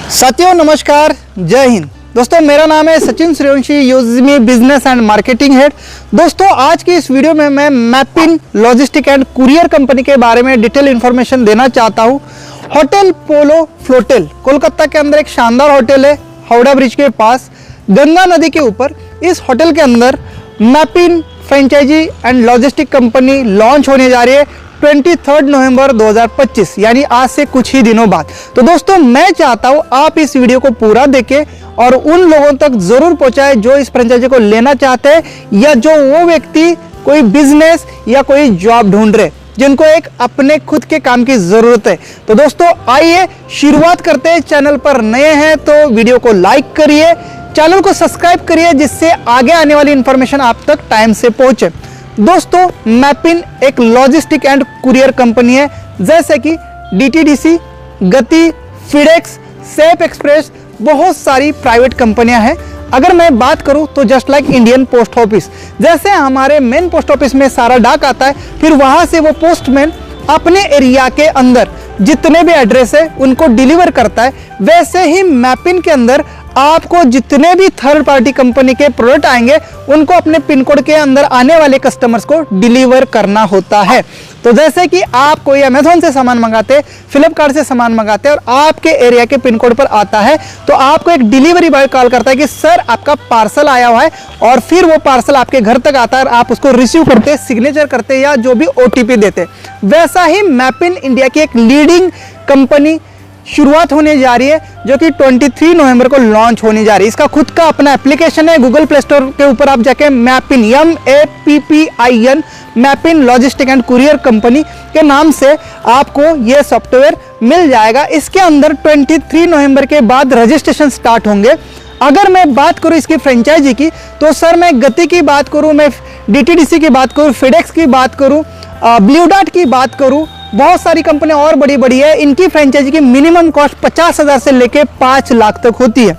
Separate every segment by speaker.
Speaker 1: साथियों नमस्कार, जय हिंद। दोस्तों मेरा नाम है Sachin Suryavanshi, Useme business and marketing head. दोस्तों आज की इस वीडियो में मैं Mappin logistic and courier company के बारे में डिटेल इन्फॉर्मेशन देना चाहता हूं। होटल पोलो फ्लोटेल कोलकाता के अंदर एक शानदार होटल है, हावड़ा ब्रिज के पास गंगा नदी के ऊपर। इस होटल के अंदर Mappin franchise and logistic company launch होने जा रही है 23 नवंबर 2025, यानी आज से कुछ ही दिनों बाद। तो दोस्तों मैं चाहता हूं आप इस वीडियो को पूरा देखें और उन लोगों तक जरूर पहुंचाए जो इस फ्रेंचाइजी को लेना चाहते हैं या जो वो व्यक्ति कोई बिजनेस या कोई जॉब ढूंढ रहे, जिनको एक अपने खुद के काम की जरूरत है। तो दोस्तों आइए शुरुआत करते हैं। चैनल पर नए हैं तो वीडियो को लाइक करिए, चैनल को सब्सक्राइब करिए, जिससे आगे आने वाली इंफॉर्मेशन आप तक टाइम से पहुंचे। दोस्तों मैपिन एक लॉजिस्टिक एंड कुरियर कंपनी है, जैसे कि डीटीडीसी, गति, फीडेक्स, सेफ एक्सप्रेस, बहुत सारी प्राइवेट कंपनियां हैं। अगर मैं बात करूं तो just like Indian post office, जैसे हमारे मेन पोस्ट ऑफिस में सारा डाक आता है, फिर वहां से वो पोस्टमैन अपने एरिया के अंदर जितने भी एड्रेस है उनको डिलीवर करता है, वैसे ही मैपिन के अंदर आपको जितने भी थर्ड पार्टी कंपनी के प्रोडक्ट आएंगे उनको अपने पिन कोड के अंदर आने वाले कस्टमर्स को डिलीवर करना होता है। तो जैसे कि आप कोई अमेजोन से सामान मंगाते, फ्लिपकार्ट से सामान मंगाते और आपके एरिया के पिन कोड पर आता है, तो आपको एक डिलीवरी बॉय कॉल करता है कि सर आपका पार्सल आया हुआ है, और फिर वो पार्सल आपके घर तक आता है और आप उसको रिसीव करते, सिग्नेचर करते या जो भी ओटीपी देते। वैसा ही मैपिन इंडिया की एक लीडिंग कंपनी शुरुआत होने जा रही है, जो कि 23 नवंबर को लॉन्च होने जा रही है। इसका खुद का अपना एप्लीकेशन है, गूगल प्ले स्टोर के ऊपर आप जाके Mappin MAPPIN Mappin logistic and courier company के नाम से आपको यह सॉफ्टवेयर मिल जाएगा। इसके अंदर 23 नवंबर के बाद रजिस्ट्रेशन स्टार्ट होंगे। अगर मैं बात करूं इसकी फ्रेंचाइजी की, तो सर मैं गति की बात करूं, मैं डीटीडीसी की बात करूं, फीडेक्स की बात करूं, ब्लू डार्ट की बात करूं, बहुत सारी कंपनियां और बड़ी बड़ी है। इनकी फ्रेंचाइजी की मिनिमम कॉस्ट 50,000 से लेके 5 लाख तक होती है,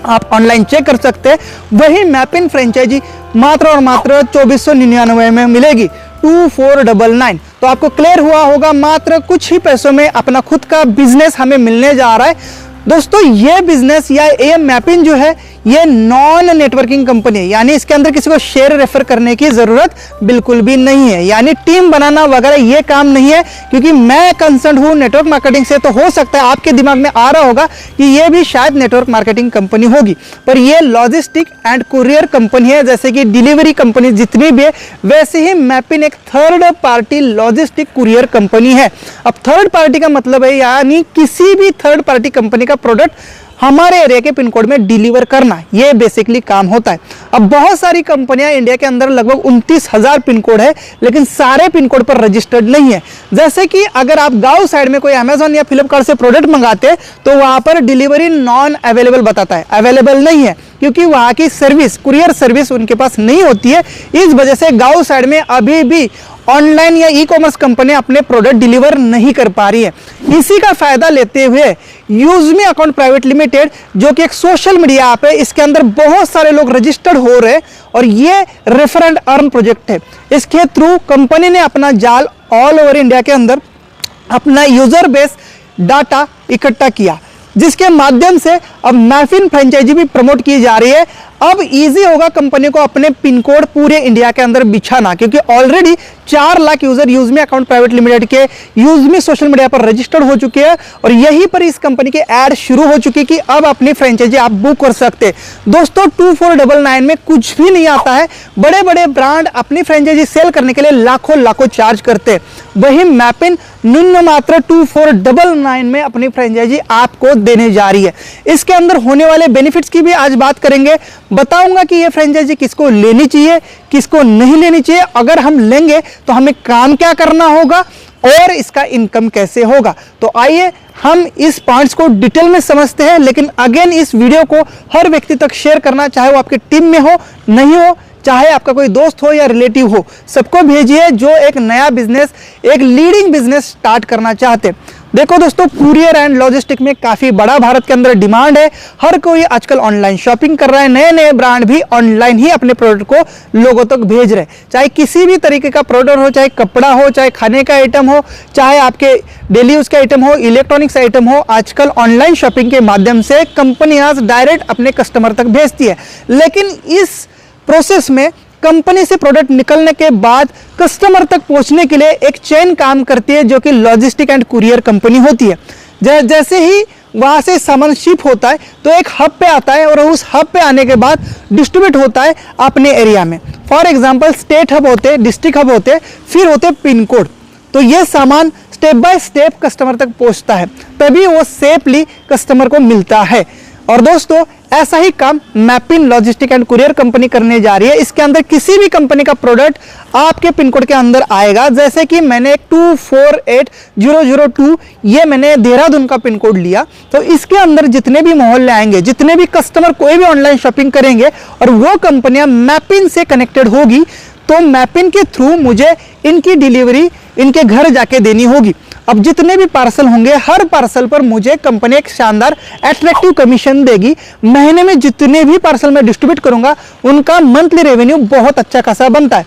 Speaker 1: आप ऑनलाइन चेक कर सकते हैं। वही मैपिन फ्रेंचाइजी मात्र और मात्र 2499 में मिलेगी, 2499। तो आपको क्लियर हुआ होगा, मात्र कुछ ही पैसों में अपना खुद का बिजनेस हमें मिलने जा रहा है। दोस्तों ये बिजनेस या ये मैपिन जो है, ये नॉन नेटवर्किंग कंपनी है, यानी इसके अंदर किसी को शेयर रेफर करने की जरूरत बिल्कुल भी नहीं है, यानी टीम बनाना वगैरह ये काम नहीं है। क्योंकि मैं कंसर्न हूँ नेटवर्क मार्केटिंग से, तो हो सकता है आपके दिमाग में आ रहा होगा कि ये भी शायद नेटवर्क मार्केटिंग कंपनी होगी, पर ये लॉजिस्टिक एंड कुरियर कंपनी है। जैसे कि डिलीवरी कंपनी जितनी भी है, वैसे ही मैपिन एक third party logistic courier company है। अब थर्ड पार्टी का मतलब है यानी किसी भी थर्ड पार्टी कंपनी का प्रोडक्ट हमारे एरिया के पिन कोड में डिलीवर करना, ये बेसिकली काम होता है। अब बहुत सारी कंपनियां इंडिया के अंदर लगभग 29,000 पिन कोड है, लेकिन सारे पिन कोड पर रजिस्टर्ड नहीं है। जैसे कि अगर आप गांव साइड में कोई अमेजोन या फ्लिपकार्ट से प्रोडक्ट मंगाते हैं, तो वहां पर डिलीवरी नॉन अवेलेबल बताता है, अवेलेबल नहीं है, क्योंकि वहां की सर्विस, कुरियर सर्विस उनके पास नहीं होती है। इस वजह से गांव साइड में अभी भी ऑनलाइन या ई कॉमर्स कंपनी अपने प्रोडक्ट डिलीवर नहीं कर पा रही है। इसी का फायदा लेते हुए यूजमी अकाउंट प्राइवेट लिमिटेड, जो कि एक सोशल मीडिया ऐप है, इसके अंदर बहुत सारे लोग रजिस्टर्ड हो रहे हैं और ये रेफर एंड अर्न प्रोजेक्ट है। इसके थ्रू कंपनी ने अपना जाल ऑल ओवर इंडिया के अंदर अपना यूजर बेस डाटा इकट्ठा किया, जिसके माध्यम से अब मैपिन फ्रेंचाइजी भी प्रमोट की जा रही है। अब इजी होगा कंपनी को अपने पिन कोड पूरे इंडिया के अंदर बिछाना, क्योंकि already 4 lakh user Useme account private limited के यूजमी सोशल मीडिया पर रजिस्टर्ड हो चुके हैं और यहीं पर इस कंपनी के ऐड शुरू हो चुकी कि अब अपनी फ्रेंचाइजी आप बुक कर सकते हैं। दोस्तों 2499 में कुछ भी नहीं आता है। बड़े बड़े ब्रांड अपनी फ्रेंचाइजी सेल करने के लिए लाखों लाखों चार्ज करते हैं, वही मैपिन न्यूनतम मात्र 2499 में अपनी फ्रेंचाइजी आपको देने जा रही है। इसके अंदर होने वाले बेनिफिट्स की भी आज बात करेंगे, बताऊंगा कि ये फ्रेंचाइजी किसको लेनी चाहिए, किसको नहीं लेनी चाहिए, अगर हम लेंगे तो हमें काम क्या करना होगा और इसका इनकम कैसे होगा। तो आइए हम इस पॉइंट्स को डिटेल में समझते हैं। लेकिन अगेन इस वीडियो को हर व्यक्ति तक शेयर करना, चाहे वो आपकी टीम में हो, नहीं हो, चाहे आपका कोई दोस्त हो या रिलेटिव हो, सबको भेजिए जो एक नया बिजनेस, एक लीडिंग बिजनेस स्टार्ट करना चाहते हैं। देखो दोस्तों, कुरियर एंड लॉजिस्टिक में काफी बड़ा भारत के अंदर डिमांड है। हर कोई आजकल ऑनलाइन शॉपिंग कर रहा है, नए नए ब्रांड भी ऑनलाइन ही अपने प्रोडक्ट को लोगों तक भेज रहे हैं। चाहे किसी भी तरीके का प्रोडक्ट हो, चाहे कपड़ा हो, चाहे खाने का आइटम हो, चाहे आपके डेली यूज का आइटम हो, इलेक्ट्रॉनिक्स आइटम हो, आजकल ऑनलाइन शॉपिंग के माध्यम से कंपनियां डायरेक्ट अपने कस्टमर तक भेजती है। लेकिन इस प्रोसेस में कंपनी से प्रोडक्ट निकलने के बाद कस्टमर तक पहुंचने के लिए एक चेन काम करती है, जो कि लॉजिस्टिक एंड कुरियर कंपनी होती है। जैसे ही वहां से सामान शिप होता है तो एक हब पे आता है, और उस हब पे आने के बाद डिस्ट्रीब्यूट होता है अपने एरिया में। फॉर एग्जांपल स्टेट हब होते हैं, डिस्ट्रिक्ट हब होते हैं, फिर होते पिन कोड। तो ये सामान स्टेप बाय स्टेप कस्टमर तक पहुंचता है, तभी वो सेफली कस्टमर को मिलता है। और दोस्तों, ऐसा ही काम मैपिन लॉजिस्टिक एंड कुरियर कंपनी करने जा रही है। इसके अंदर किसी भी कंपनी का प्रोडक्ट आपके पिन कोड के अंदर आएगा। जैसे कि मैंने 248002 ये मैंने देहरादून का पिन कोड लिया, तो इसके अंदर जितने भी मोहल्ले आएंगे, जितने भी कस्टमर कोई भी ऑनलाइन शॉपिंग करेंगे और वो कंपनियां मैपिन से कनेक्टेड होगी, तो मैपिन के थ्रू मुझे इनकी डिलीवरी इनके घर जाके देनी होगी। अब जितने भी पार्सल होंगे, हर पार्सल पर मुझे कंपनी एक शानदार अट्रैक्टिव कमीशन देगी। महीने में जितने भी पार्सल मैं डिस्ट्रीब्यूट करूंगा, उनका मंथली रेवेन्यू बहुत अच्छा खासा बनता है।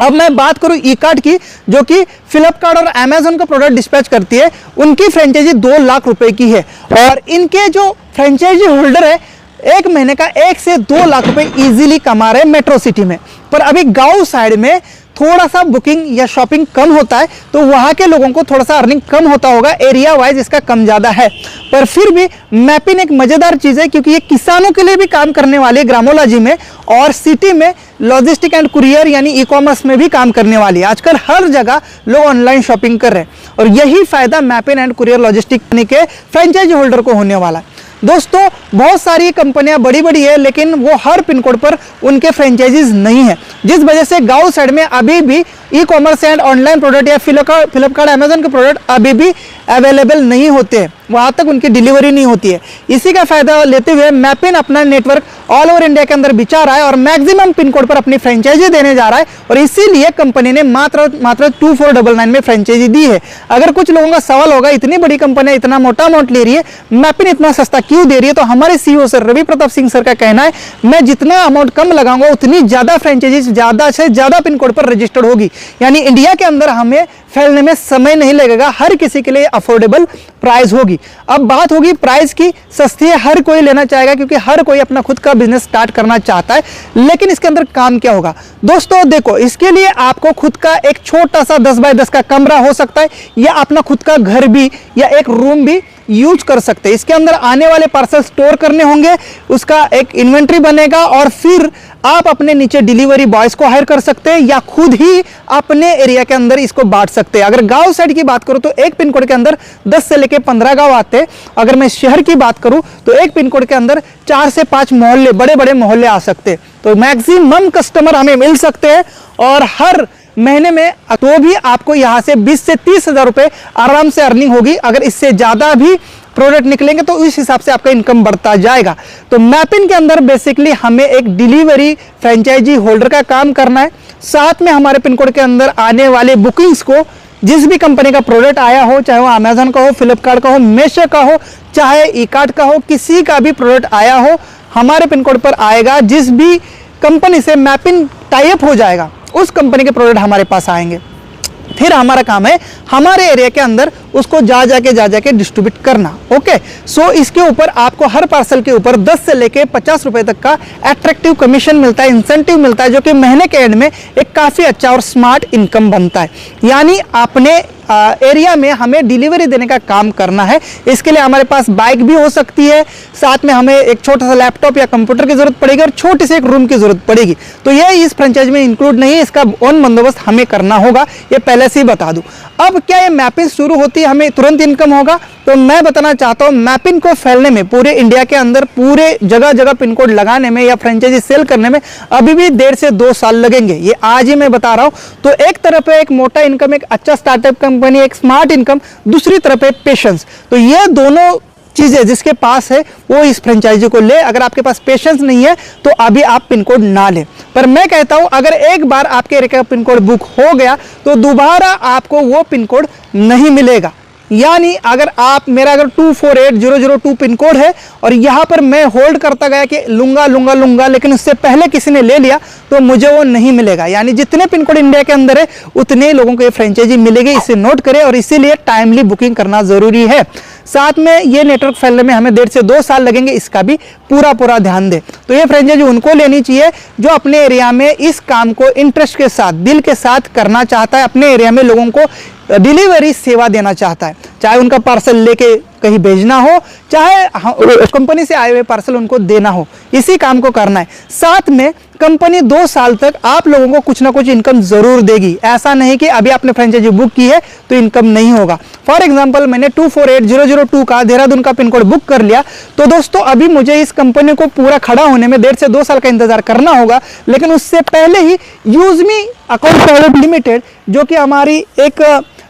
Speaker 1: अब मैं बात करूं ई कार्ट की, जो कि फ्लिपकार्ट और अमेजोन का प्रोडक्ट डिस्पैच करती है। उनकी फ्रेंचाइजी 2 लाख रुपए की है, और इनके जो फ्रेंचाइजी होल्डर है, एक महीने का 1 से 2 लाख रुपए इजीली कमा रहे हैं मेट्रो सिटी में। पर अभी गांव साइड में थोड़ा सा बुकिंग या शॉपिंग कम होता है, तो वहां के लोगों को थोड़ा सा अर्निंग कम होता होगा, एरिया वाइज इसका कम ज्यादा है। पर फिर भी मैपिन एक मजेदार चीज है, क्योंकि ये किसानों के लिए भी काम करने वाली है ग्रामोलॉजी में, और सिटी में लॉजिस्टिक एंड कुरियर यानी ई कॉमर्स में भी काम करने वाली है। आजकल हर जगह लोग ऑनलाइन शॉपिंग कर रहे हैं, और यही फायदा मैपिन एंड कुरियर लॉजिस्टिक के फ्रेंचाइजी होल्डर को होने वाला है। दोस्तों, बहुत सारी कंपनियां बड़ी बड़ी है, लेकिन वो हर पिन कोड पर उनके फ्रेंचाइजीज नहीं है, जिस वजह से गांव साइड में अभी भी e commerce and online product या फ्लिपकार्ट अमेजोन के प्रोडक्ट अभी भी अवेलेबल नहीं होते हैं, वहां तक उनकी डिलीवरी नहीं होती है। इसी का फायदा लेते हुए मैपिन अपना नेटवर्क ऑल ओवर इंडिया के अंदर बिछा रहा है, और मैक्सिमम पिन कोड पर अपनी फ्रेंचाइजी देने जा रहा है, और इसीलिए कंपनी ने मात्र 2499 में फ्रेंचाइजी दी है। अगर कुछ लोगों का सवाल होगा, इतनी बड़ी कंपनी इतना मोटा अमाउंट ले रही है, मैपिन इतना सस्ता क्यों दे रही है, तो हमारे CEO sir Ravi Pratap Singh sir का कहना है, मैं जितना अमाउंट कम लगाऊंगा, उतनी ज्यादा फ्रेंचाइजी ज्यादा से ज्यादा पिन कोड पर रजिस्टर्ड होगी। यानी इंडिया के अंदर हमें फैलने में समय नहीं लगेगा, हर किसी के लिए अफोर्डेबल प्राइस होगी। अब बात होगी प्राइस की, सस्ती है, हर कोई लेना चाहेगा, क्योंकि हर कोई अपना खुद का बिजनेस स्टार्ट करना चाहता है। लेकिन इसके अंदर काम क्या होगा दोस्तों? देखो, इसके लिए आपको खुद का एक छोटा सा 10 बाय 10 का कमरा हो सकता है, या अपना खुद का घर भी या एक रूम भी यूज कर सकते हैं। इसके अंदर आने वाले पार्सल स्टोर करने होंगे, उसका एक इन्वेंट्री बनेगा, और फिर आप अपने नीचे डिलीवरी बॉयज को हायर कर सकते हैं, या खुद ही अपने एरिया के अंदर इसको बांट सकते हैं। अगर गांव साइड की बात करूं तो एक पिन कोड के अंदर 10 से लेके 15 गांव आते हैं। अगर मैं शहर की बात करूं तो एक पिन कोड के अंदर 4 से 5 मोहल्ले, बड़े बड़े मोहल्ले आ सकते हैं। तो मैक्सिमम कस्टमर हमें मिल सकते हैं, और हर महीने में तो भी आपको यहां से 20 से 30 हजार रुपए आराम से अर्निंग होगी। अगर इससे ज्यादा भी प्रोडक्ट निकलेंगे तो इस हिसाब से आपका इनकम बढ़ता जाएगा। तो मैपिन के अंदर बेसिकली हमें एक डिलीवरी फ्रेंचाइजी होल्डर का काम करना है, साथ में हमारे पिन कोड के अंदर आने वाले बुकिंग्स को, जिस भी कंपनी का प्रोडक्ट आया हो, चाहे वो अमेजोन का हो, फ्लिपकार्ट का हो, मीशो का हो, चाहे ई कार्ट का हो, किसी का भी प्रोडक्ट आया हो, हमारे पिन कोड पर आएगा। जिस भी कंपनी से मैपिन टाई अप हो जाएगा, उस कंपनी के प्रोडक्ट हमारे पास आएंगे। फिर हमारा काम है हमारे एरिया के अंदर उसको जा जाके डिस्ट्रीब्यूट करना। ओके, सो इसके ऊपर आपको हर पार्सल के ऊपर 10 से लेके 50 रुपए तक का अट्रैक्टिव कमीशन मिलता है, इंसेंटिव मिलता है, जो कि महीने के एंड में एक काफी अच्छा और स्मार्ट इनकम बनता है। यानी अपने एरिया में हमें डिलीवरी देने का काम करना है। इसके लिए हमारे पास बाइक भी हो सकती है, साथ में हमें एक छोटा सा लैपटॉप या कंप्यूटर की जरूरत पड़ेगी, और छोटे से एक रूम की जरूरत पड़ेगी। तो ये इस फ्रेंचाइज में इंक्लूड नहीं है, इसका ओन बंदोबस्त हमें करना होगा, ये पहले से ही बता दूं। अब क्या ये मैपिंग शुरू होती है, हमें तुरंत इनकम होगा? तो मैं बताना चाहता हूं, मैपिंग को फैलने में पूरे इंडिया के अंदर पूरे जगह जगह पिन कोड लगाने में या फ्रेंचाइजी सेल करने में अभी भी 1.5 से 2 साल लगेंगे। ये आज ही मैं बता रहा हूं। तो एक तरफ है एक मोटा इनकम, एक अच्छा स्टार्टअप कंपनी, एक स्मार्ट इनकम, दूसरी तरफ है पेशेंस। तो ये दोनों चीजें जिसके पास है वो इस फ्रेंचाइजी को ले। अगर आपके पास पेशेंस नहीं है तो अभी आप पिन कोड ना ले। पर मैं कहता हूं, अगर एक बार आपके एरिया का पिन कोड बुक हो गया तो दोबारा आपको वो पिन कोड नहीं मिलेगा। यानी अगर आप मेरा अगर 248002 पिन कोड है और यहाँ पर मैं होल्ड करता गया कि लूंगा लूंगा लूंगा, लेकिन उससे पहले किसी ने ले लिया तो मुझे वो नहीं मिलेगा। यानी जितने पिन कोड इंडिया के अंदर है उतने ही लोगों को ये फ्रेंचाइजी मिलेगी, इसे नोट करें और इसीलिए टाइमली बुकिंग करना जरूरी है। साथ में ये नेटवर्क फैलने में हमें 1.5 से 2 साल लगेंगे, इसका भी पूरा ध्यान दें। तो ये फ्रेंचाइजी उनको लेनी चाहिए जो अपने एरिया में इस काम को इंटरेस्ट के साथ, दिल के साथ करना चाहता है, अपने एरिया में लोगों को डिलीवरी सेवा देना चाहता है, चाहे उनका पार्सल लेके कहीं भेजना हो, चाहे कंपनी से आए हुए पार्सल उनको देना हो, इसी काम को करना है। साथ में कंपनी 2 साल तक आप लोगों को कुछ ना कुछ इनकम जरूर देगी। ऐसा नहीं कि अभी आपने फ्रेंचाइजी बुक की है तो इनकम नहीं होगा। फॉर एग्जांपल मैंने 248002 का देहरादून का पिन कोड बुक कर लिया, तो दोस्तों अभी मुझे इस कंपनी को पूरा खड़ा होने में 1.5 से 2 साल का इंतजार करना होगा। लेकिन उससे पहले ही यूजमी अकाउंट प्राइवेट लिमिटेड, जो कि हमारी एक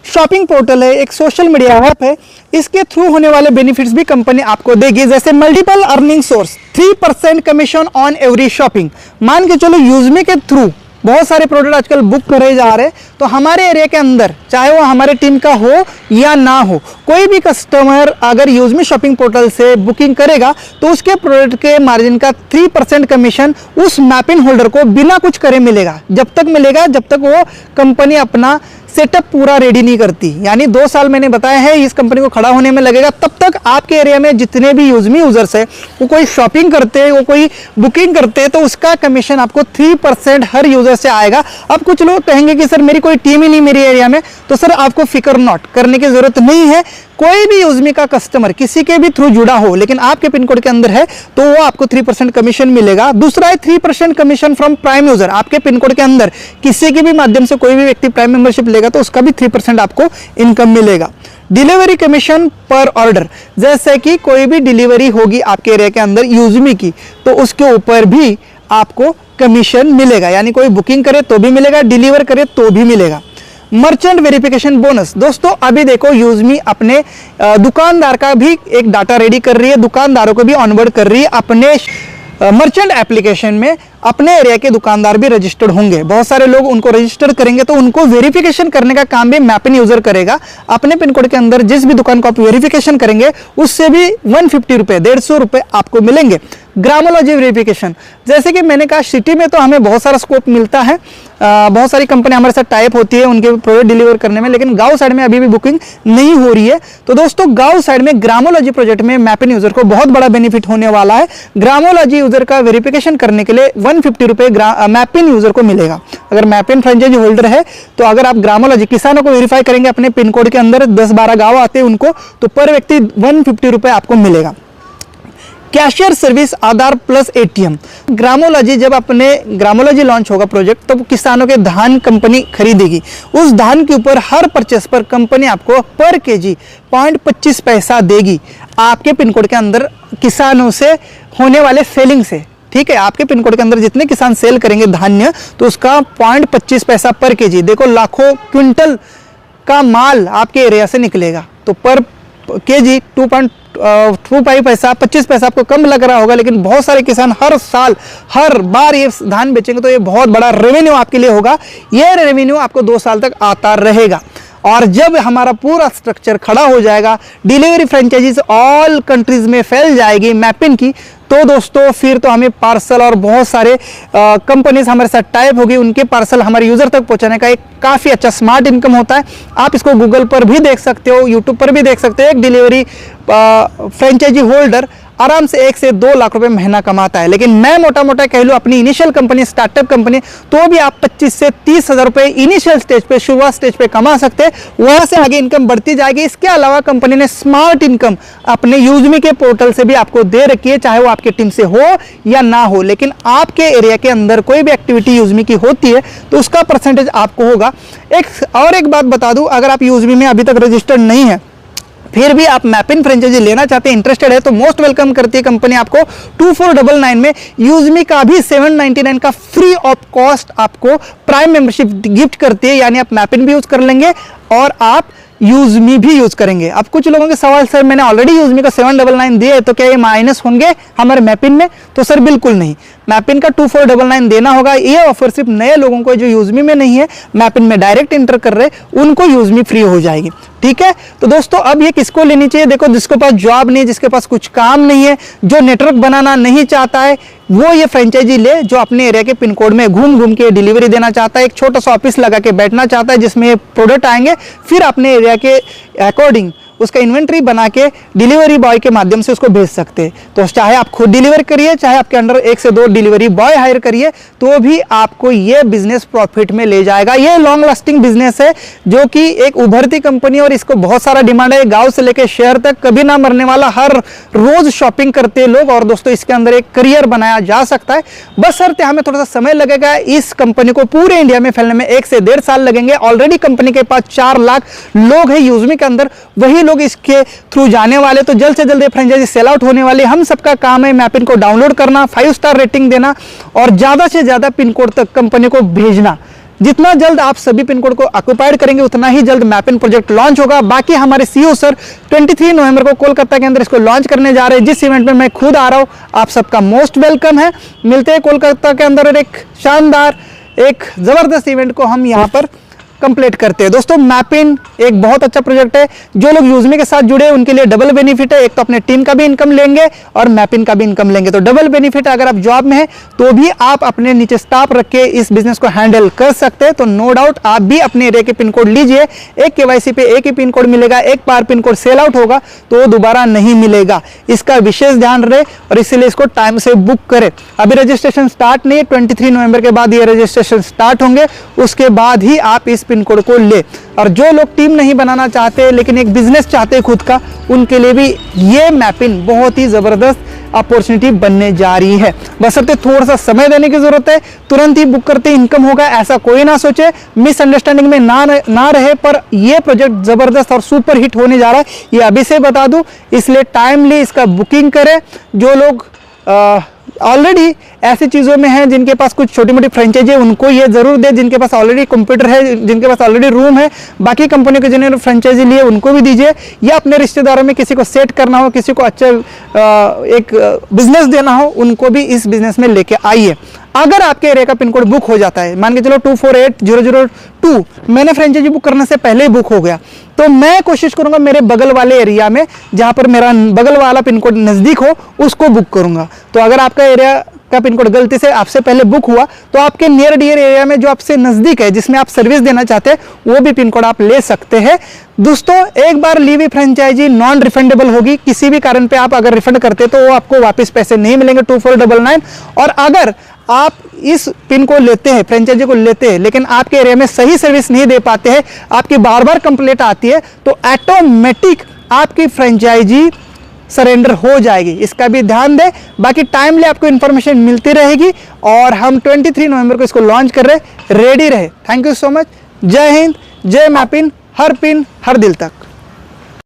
Speaker 1: शॉपिंग पोर्टल है, एक सोशल मीडिया ऐप है, इसके थ्रू होने वाले बेनिफिट्स भी कंपनी आपको देगी, जैसे multiple earning source, 3% commission on every shopping. मान के चलो यूजमी के थ्रू बहुत सारे प्रोडक्ट आजकल बुक करे जा रहे हैं, तो हमारे एरिया के अंदर चाहे वो हमारे टीम का हो या ना हो, कोई भी कस्टमर अगर यूजमी शॉपिंग पोर्टल से बुकिंग करेगा तो उसके प्रोडक्ट के मार्जिन का 3% कमीशन उस मैपिन होल्डर को बिना कुछ करे मिलेगा। जब तक मिलेगा जब तक वो कंपनी अपना सेटअप पूरा रेडी नहीं करती। यानी 2 साल मैंने बताया है इस कंपनी को खड़ा होने में लगेगा। तब तक आपके एरिया में जितने भी यूजमी यूजर्स है, वो कोई शॉपिंग करते हैं, वो कोई बुकिंग करते हैं, तो उसका कमीशन आपको 3% हर यूजर से आएगा। अब कुछ लोग कहेंगे कि सर मेरी कोई टीम ही नहीं मेरे एरिया में, तो सर आपको फिक्र नॉट करने की जरूरत नहीं है। कोई भी यूजमी का कस्टमर किसी के भी थ्रू जुड़ा हो लेकिन आपके पिन कोड के अंदर है तो वो आपको 3% कमीशन मिलेगा। दूसरा है 3% कमीशन फ्रॉम प्राइम यूजर। आपके पिन कोड के अंदर किसी के भी माध्यम से कोई भी व्यक्ति प्राइम मेंबरशिप लेगा तो उसका भी 3% आपको इनकम मिलेगा। डिलीवरी कमीशन पर ऑर्डर, जैसे कि कोई भी डिलीवरी होगी आपके एरिया के अंदर यूजमी की, तो उसके ऊपर भी आपको कमीशन मिलेगा। यानी कोई बुकिंग करे तो भी मिलेगा, डिलीवर करे तो भी मिलेगा। मर्चेंट वेरिफिकेशन बोनस, दोस्तों अभी देखो यूजमी अपने दुकानदार का भी एक डाटा रेडी कर रही है, दुकानदारों को भी ऑनबोर्ड कर रही है। अपने मर्चेंट एप्लीकेशन में अपने एरिया के दुकानदार भी रजिस्टर्ड होंगे, बहुत सारे लोग उनको रजिस्टर करेंगे, तो उनको वेरिफिकेशन करने का काम भी मैपिन यूजर करेगा। अपने पिन कोड के अंदर जिस भी दुकान को आप वेरिफिकेशन करेंगे उससे भी 150 रुपये, 150 रुपये आपको मिलेंगे। ग्रामोलॉजी वेरिफिकेशन, जैसे कि मैंने कहा सिटी में तो हमें बहुत सारा स्कोप मिलता है, बहुत सारी कंपनी हमारे साथ टाइप होती है उनके प्रोडक्ट डिलीवर करने में, लेकिन गांव साइड में अभी भी बुकिंग नहीं हो रही है। तो दोस्तों गांव साइड में ग्रामोलॉजी प्रोजेक्ट में मैपिन यूजर को बहुत बड़ा बेनिफिट होने वाला है। ग्रामोलॉजी यूजर का वेरिफिकेशन करने के लिए 150 रुपये मैपिन यूजर को मिलेगा। अगर मैपिन फ्रेंचाइजी होल्डर है तो अगर आप ग्रामोलॉजी किसानों को वेरीफाई करेंगे अपने पिन कोड के अंदर, 10-12 गाँव आते हैं उनको, तो पर व्यक्ति 150 रुपये आपको मिलेगा। कैशियर सर्विस आधार प्लस एटीएम, ग्रामोलॉजी जब अपने ग्रामोलॉजी लॉन्च होगा प्रोजेक्ट तो किसानों के धान कंपनी खरीदेगी, उस धान के ऊपर हर परचेस पर कंपनी आपको पर केजी 0.25 पैसा देगी आपके पिन कोड के अंदर किसानों से होने वाले सेलिंग से। ठीक है, आपके पिन कोड के अंदर जितने किसान सेल करेंगे धान्य तो उसका 0.25 पैसा पर केजी। देखो लाखों क्विंटल का माल आपके एरिया से निकलेगा तो पर केजी 2.25 पैसा, 25 पैसा आपको कम लग रहा होगा, लेकिन बहुत सारे किसान हर साल हर बार ये धान बेचेंगे तो ये बहुत बड़ा रेवेन्यू आपके लिए होगा। ये रेवेन्यू आपको 2 साल तक आता रहेगा। और जब हमारा पूरा स्ट्रक्चर खड़ा हो जाएगा, डिलीवरी फ्रेंचाइजीज ऑल कंट्रीज में फैल जाएगी मैपिन की, तो दोस्तों फिर तो हमें पार्सल और बहुत सारे कंपनीज हमारे साथ टाइप होगी, उनके पार्सल हमारे यूजर तक पहुंचाने का एक काफ़ी अच्छा स्मार्ट इनकम होता है। आप इसको गूगल पर भी देख सकते हो, यूट्यूब पर भी देख सकते हो। एक डिलीवरी फ्रेंचाइजी होल्डर आराम से 1 से 2 लाख रुपए महीना कमाता है। लेकिन मैं मोटा मोटा कह लूँ अपनी इनिशियल कंपनी, स्टार्टअप कंपनी, तो भी आप 25 से 30 हज़ार रुपये इनिशियल स्टेज पे, शुरुआत स्टेज पे कमा सकते हैं। वहाँ से आगे इनकम बढ़ती जाएगी। इसके अलावा कंपनी ने स्मार्ट इनकम अपने यूजमी के पोर्टल से भी आपको दे रखी है, चाहे वो आपकी टीम से हो या ना हो, लेकिन आपके एरिया के अंदर कोई भी एक्टिविटी यूजमी की होती है तो उसका परसेंटेज आपको होगा। एक बात बता दूं, अगर आप यूजमी में अभी तक रजिस्टर्ड नहीं है फिर भी आप मैपिन फ्रेंचाइजी लेना चाहते हैं, इंटरेस्टेड है, तो मोस्ट वेलकम करती है कंपनी आपको 2499 में यूजमी का भी 799 का फ्री ऑफ कॉस्ट आपको प्राइम मेंबरशिप गिफ्ट करती है। यानी आप मैपिन भी यूज कर लेंगे और आप यूजमी भी यूज करेंगे। अब कुछ लोगों के सवाल, सर मैंने ऑलरेडी यूजमी का 799 दिए तो क्या ये माइनस होंगे हमारे मैपिन में? तो सर बिल्कुल नहीं, मैपिन का 2499 देना होगा। ये ऑफर सिर्फ नए लोगों को जो यूजमी में नहीं है, मैपिन में डायरेक्ट इंटर कर रहे, उनको यूजमी फ्री हो जाएगी। ठीक है, तो दोस्तों अब ये किसको लेनी चाहिए? देखो, जिसके पास जॉब नहीं है, जिसके पास कुछ काम नहीं है, जो नेटवर्क बनाना नहीं चाहता है, वो ये फ्रेंचाइजी ले, जो अपने एरिया के पिन कोड में घूम घूम के डिलीवरी देना चाहता है, एक छोटा सा ऑफिस लगा के बैठना चाहता है जिसमें प्रोडक्ट आएंगे, फिर अपने एरिया के अकॉर्डिंग उसका इन्वेंट्री बना के डिलीवरी बॉय के माध्यम से उसको भेज सकते हैं। तो चाहे आप खुद डिलीवर करिए, चाहे आपके अंडर 1 से 2 डिलीवरी बॉय हायर करिए, तो भी आपको ये बिजनेस प्रॉफिट में ले जाएगा। ये लॉन्ग लास्टिंग बिजनेस है, जो कि एक उभरती कंपनी, और इसको बहुत सारा डिमांड है। गांव से लेकर शहर तक कभी ना मरने वाला, हर रोज शॉपिंग करते हैं लोग। और दोस्तों, इसके अंदर एक करियर बनाया जा सकता है, बस शर्त हमें थोड़ा सा समय लगेगा। इस कंपनी को पूरे इंडिया में फैलने में 1 से 1.5 साल लगेंगे। ऑलरेडी कंपनी के पास 4 लाख लोग हैं यूजमी के अंदर, वही लोग इसके थ्रू जाने वाले। तो जल्द से जल्द ये फ्रेंचाइजी सेल आउट होने वाली। हम सबका काम है मैपिन को डाउनलोड करना, 5 स्टार रेटिंग देना और ज्यादा से ज्यादा पिन कोड तक कंपनी को भेजना। जितना जल्द आप सभी पिन कोड को ऑक्युपाइड करेंगे, उतना ही जल्द मैपिन प्रोजेक्ट लॉन्च होगा। बाकी हमारे सीईओ सर 23 नवंबर को कोलकाता के अंदर इसको लॉन्च करने जा रहे हैं, जिस इवेंट में मैं खुद आ रहा हूं। आप सबका मोस्ट वेलकम है। मिलते हैं कोलकाता के अंदर, एक शानदार, एक जबरदस्त इवेंट को हम यहाँ पर कंप्लीट करते हैं। दोस्तों, मैपिन एक बहुत अच्छा प्रोजेक्ट है। जो लोग यूजमी के साथ जुड़े, उनके लिए डबल बेनिफिट है। एक तो अपने टीम का भी इनकम लेंगे और मैपिन का भी इनकम लेंगे, तो डबल बेनिफिट है। अगर आप जॉब में हैं तो भी आप अपने नीचे स्टाफ रख के इस बिजनेस को हैंडल कर सकते हैं। तो नो डाउट आप भी अपने एरिया के पिन कोड लीजिए। एक केवाईसी पे एक ही पिन कोड मिलेगा। एक बार पिन कोड सेल आउट होगा तो दोबारा नहीं मिलेगा, इसका विशेष ध्यान रहे, और इसीलिए इसको टाइम से बुक करें। अभी रजिस्ट्रेशन स्टार्ट नहीं है, 23 नवंबर के बाद ये रजिस्ट्रेशन स्टार्ट होंगे, उसके बाद ही आप इस पिन कोड को ले। और जो लोग टीम नहीं बनाना चाहते लेकिन एक बिजनेस चाहते हैं खुद का, उनके लिए भी ये मैपिन बहुत ही जबरदस्त अपॉर्चुनिटी बनने जा रही है। बशर्ते थोड़ा सा समय देने की जरूरत है। तुरंत ही बुक करते इनकम होगा ऐसा कोई ना सोचे, मिसअंडरस्टैंडिंग में ना रहे। पर ये प्रोजेक्ट जबरदस्त और सुपर हिट होने जा रहा है, ये अभी से बता दूं, इसलिए टाइमली इसका बुकिंग करें। जो लोग ऑलरेडी ऐसी चीज़ों में हैं, जिनके पास कुछ छोटी मोटी फ्रेंचाइजी है, उनको ये जरूर दे। जिनके पास ऑलरेडी कंप्यूटर है, जिनके पास ऑलरेडी रूम है, बाकी कंपनी के जिन्होंने फ्रेंचाइजी लिए, उनको भी दीजिए। या अपने रिश्तेदारों में किसी को सेट करना हो, किसी को अच्छा एक बिजनेस देना हो, उनको भी इस बिजनेस में लेके आइए। अगर आपके एरिया का पिन कोड बुक हो जाता है, मान के चलो 248002, मैंने फ्रेंचाइजी बुक करने से पहले ही बुक हो गया, तो मैं कोशिश करूंगा मेरे बगल वाले एरिया में, जहां पर मेरा बगल वाला पिन कोड नजदीक हो, उसको बुक करूंगा। तो अगर आपका एरिया का पिन कोड गलती से आपसे पहले बुक हुआ, तो आपके नियर डियर एरिया में जो आपसे नजदीक है, जिसमें आप सर्विस देना चाहते हैं, वो भी पिन कोड आप ले सकते हैं। दोस्तों, एक बार ली हुई फ्रेंचाइजी नॉन रिफंडेबल होगी। किसी भी कारण पे आप अगर रिफंड करते तो वो आपको वापस पैसे नहीं मिलेंगे 2499। और अगर आप इस पिन को लेते हैं, फ्रेंचाइजी को लेते हैं, लेकिन आपके एरिया में सही सर्विस नहीं दे पाते हैं, आपकी बार बार कंप्लेंट आती है, तो ऑटोमेटिक आपकी फ्रेंचाइजी सरेंडर हो जाएगी। इसका भी ध्यान दें। बाकी टाइमली आपको इन्फॉर्मेशन मिलती रहेगी, और हम 23 नवंबर को इसको लॉन्च कर रहे, रेडी रहे। Thank you so much. जय हिंद, जय मैपिन, हर पिन हर दिल तक।